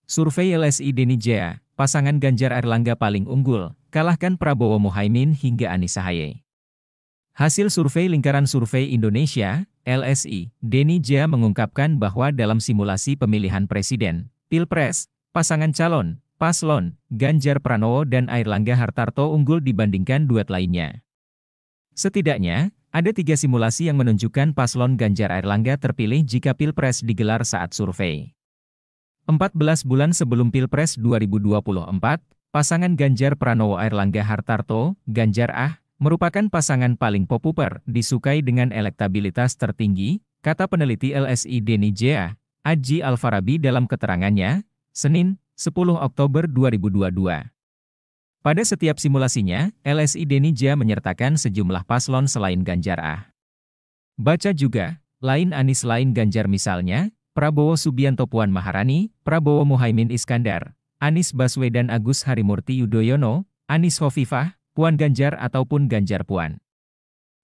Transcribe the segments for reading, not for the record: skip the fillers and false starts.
Survei LSI Denijaya, pasangan Ganjar Erlangga paling unggul, kalahkan Prabowo Muhaimin hingga Anies Ahaye. Hasil survei Lingkaran Survei Indonesia, LSI, Denijaya mengungkapkan bahwa dalam simulasi pemilihan presiden, Pilpres, pasangan calon, paslon, Ganjar Pranowo dan Airlangga Hartarto unggul dibandingkan duet lainnya. Setidaknya, ada 3 simulasi yang menunjukkan paslon Ganjar Airlangga terpilih jika Pilpres digelar saat survei. 14 bulan sebelum Pilpres 2024, pasangan Ganjar Pranowo Airlangga Hartarto, Ganjar merupakan pasangan paling populer, disukai dengan elektabilitas tertinggi, kata peneliti LSI Denijaya, Aji Alfarabi dalam keterangannya, Senin, 10 Oktober 2022. Pada setiap simulasinya, LSI Denijaya menyertakan sejumlah paslon selain Ganjar. Baca juga, lain Anies lain Ganjar misalnya, Prabowo Subianto Puan Maharani, Prabowo Muhaimin Iskandar, Anies Baswedan Agus Harimurti Yudhoyono, Anies Khofifah, Puan Ganjar ataupun Ganjar Puan.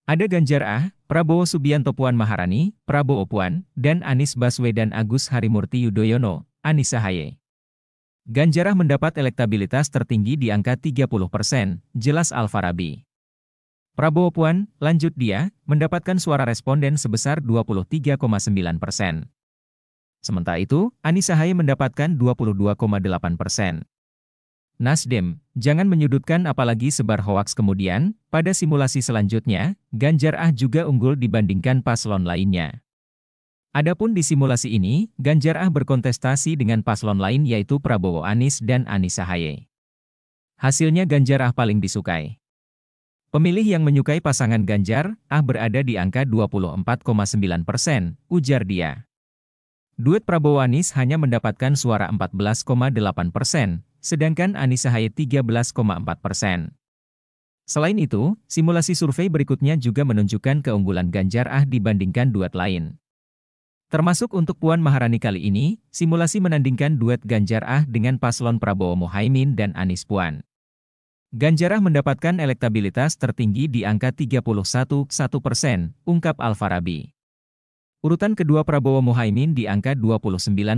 Ada Ganjar Prabowo Subianto Puan Maharani, Prabowo Puan, dan Anies Baswedan Agus Harimurti Yudhoyono, Anies Ahaye. Ganjar mendapat elektabilitas tertinggi di angka 30%, jelas Alfarabi. Prabowo Puan, lanjut dia, mendapatkan suara responden sebesar 23,9%. Sementara itu, Anies Ahaye mendapatkan 22,8%. Nasdem, jangan menyudutkan apalagi sebar hoaks kemudian, pada simulasi selanjutnya, Ganjar juga unggul dibandingkan paslon lainnya. Adapun di simulasi ini, Ganjar berkontestasi dengan paslon lain yaitu Prabowo Anies dan Anies Ahaye. Hasilnya Ganjar paling disukai. Pemilih yang menyukai pasangan Ganjar berada di angka 24,9%, ujar dia. Duet Prabowo-Anies hanya mendapatkan suara 14,8%, sedangkan Anies Ahaye 13,4%. Selain itu, simulasi survei berikutnya juga menunjukkan keunggulan Ganjar dibandingkan duet lain. Termasuk untuk Puan Maharani kali ini, simulasi menandingkan duet Ganjar dengan paslon Prabowo Muhaimin dan Anies Puan. Ganjar mendapatkan elektabilitas tertinggi di angka 31,1%, ungkap Alfarabi. Urutan kedua Prabowo Muhaimin di angka 29,6%,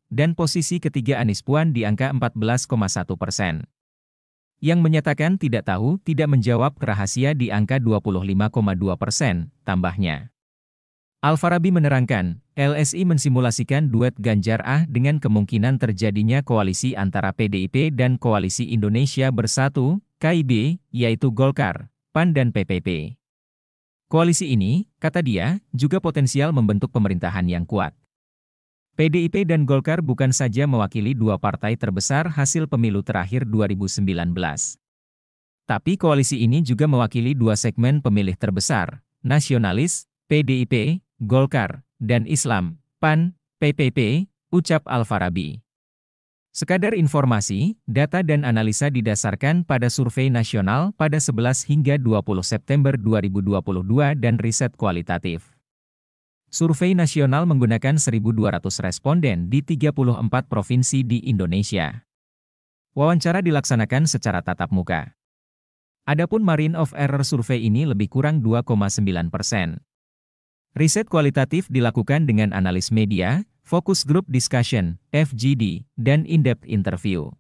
dan posisi ketiga Anies Puan di angka 14,1%. Yang menyatakan tidak tahu tidak menjawab rahasia di angka 25,2%, tambahnya. Alfarabi menerangkan, LSI mensimulasikan duet Ganjar dengan kemungkinan terjadinya koalisi antara PDIP dan Koalisi Indonesia Bersatu, KIB, yaitu Golkar, PAN dan PPP. Koalisi ini, kata dia, juga potensial membentuk pemerintahan yang kuat. PDIP dan Golkar bukan saja mewakili dua partai terbesar hasil pemilu terakhir 2019. Tapi koalisi ini juga mewakili dua segmen pemilih terbesar, nasionalis, PDIP, Golkar, dan Islam, PAN, PPP, ucap Alfarabi. Sekadar informasi, data dan analisa didasarkan pada survei nasional pada 11 hingga 20 September 2022 dan riset kualitatif. Survei nasional menggunakan 1.200 responden di 34 provinsi di Indonesia. Wawancara dilaksanakan secara tatap muka. Adapun margin of error survei ini lebih kurang 2,9%. Riset kualitatif dilakukan dengan analis media, focus group discussion, FGD, dan in-depth interview.